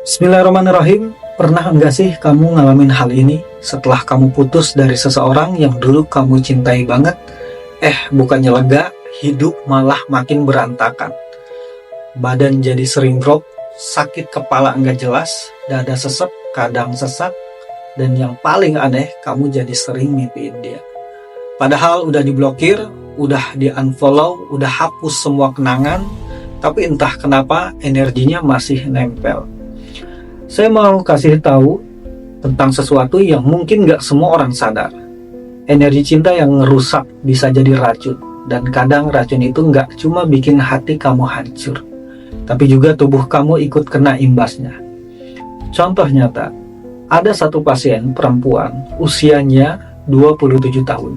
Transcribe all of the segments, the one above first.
Bismillahirrahmanirrahim. Pernah enggak sih kamu ngalamin hal ini setelah kamu putus dari seseorang yang dulu kamu cintai banget? Bukannya lega, hidup malah makin berantakan. Badan jadi sering drop, sakit kepala enggak jelas, dada sesek, kadang sesak, dan yang paling aneh, kamu jadi sering mimpiin dia. Padahal udah diblokir, udah di-unfollow, udah hapus semua kenangan, tapi entah kenapa energinya masih nempel. Saya mau kasih tahu tentang sesuatu yang mungkin gak semua orang sadar. Energi cinta yang ngerusak bisa jadi racun. Dan kadang racun itu gak cuma bikin hati kamu hancur, tapi juga tubuh kamu ikut kena imbasnya. Contoh nyata, ada satu pasien perempuan usianya 27 tahun.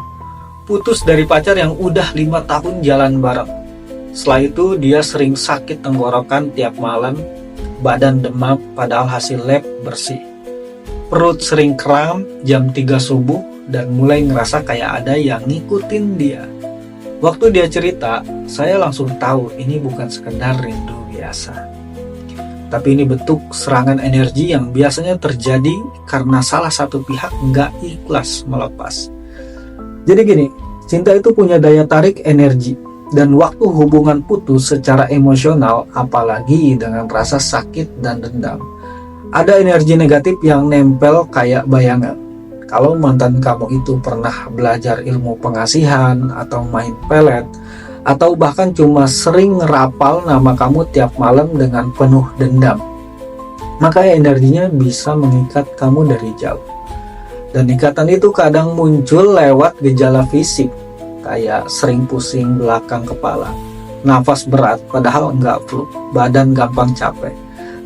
Putus dari pacar yang udah 5 tahun jalan bareng. Setelah itu dia sering sakit tenggorokan tiap malam, badan demam padahal hasil lab bersih. Perut sering kram jam 3 subuh dan mulai ngerasa kayak ada yang ngikutin dia. Waktu dia cerita, saya langsung tahu ini bukan sekedar rindu biasa. Tapi ini bentuk serangan energi yang biasanya terjadi karena salah satu pihak nggak ikhlas melepas. Jadi gini, cinta itu punya daya tarik energi. Dan waktu hubungan putus secara emosional, apalagi dengan rasa sakit dan dendam, ada energi negatif yang nempel kayak bayangan. Kalau mantan kamu itu pernah belajar ilmu pengasihan, atau main pelet, atau bahkan cuma sering ngerapal nama kamu tiap malam dengan penuh dendam, maka energinya bisa mengikat kamu dari jauh. Dan ikatan itu kadang muncul lewat gejala fisik, kayak sering pusing belakang kepala, nafas berat padahal enggak flu, badan gampang capek,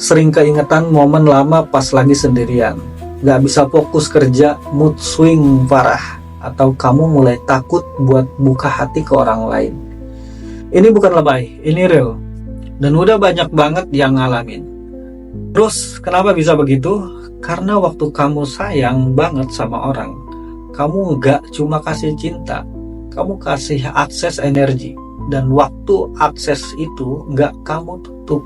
sering keingetan momen lama pas lagi sendirian, gak bisa fokus kerja, mood swing parah, atau kamu mulai takut buat buka hati ke orang lain. Ini bukan lebay, ini real, dan udah banyak banget yang ngalamin. Terus kenapa bisa begitu? Karena waktu kamu sayang banget sama orang, kamu gak cuma kasih cinta, kamu kasih akses energi, dan waktu akses itu nggak kamu tutup,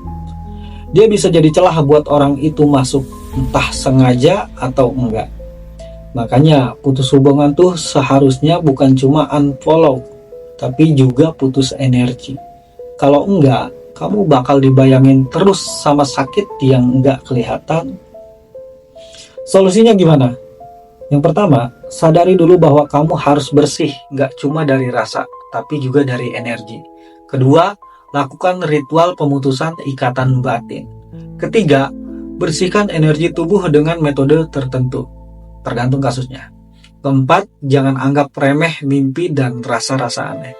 dia bisa jadi celah buat orang itu masuk, entah sengaja atau enggak. Makanya putus hubungan tuh seharusnya bukan cuma unfollow, tapi juga putus energi. Kalau enggak, kamu bakal dibayangin terus sama sakit yang enggak kelihatan. Solusinya gimana? Yang pertama, sadari dulu bahwa kamu harus bersih, gak cuma dari rasa, tapi juga dari energi. Kedua, lakukan ritual pemutusan ikatan batin. Ketiga, bersihkan energi tubuh dengan metode tertentu, tergantung kasusnya. Keempat, jangan anggap remeh mimpi dan rasa-rasa aneh.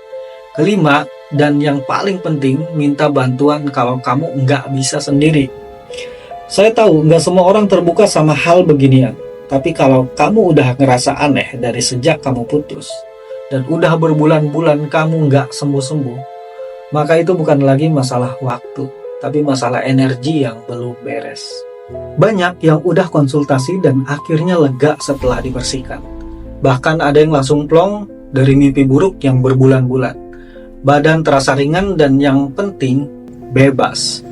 Kelima, dan yang paling penting, minta bantuan kalau kamu nggak bisa sendiri. Saya tahu nggak semua orang terbuka sama hal beginian. Tapi kalau kamu udah ngerasa aneh dari sejak kamu putus, dan udah berbulan-bulan kamu nggak sembuh-sembuh, maka itu bukan lagi masalah waktu, tapi masalah energi yang belum beres. Banyak yang udah konsultasi dan akhirnya lega setelah dibersihkan. Bahkan ada yang langsung plong dari mimpi buruk yang berbulan-bulan. Badan terasa ringan dan yang penting, bebas.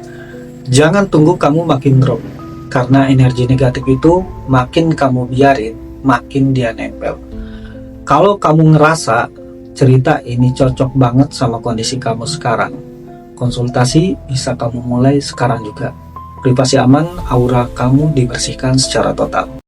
Jangan tunggu kamu makin drop. Karena energi negatif itu makin kamu biarin, makin dia nempel. Kalau kamu ngerasa cerita ini cocok banget sama kondisi kamu sekarang, konsultasi bisa kamu mulai sekarang juga. Privasi aman, aura kamu dibersihkan secara total.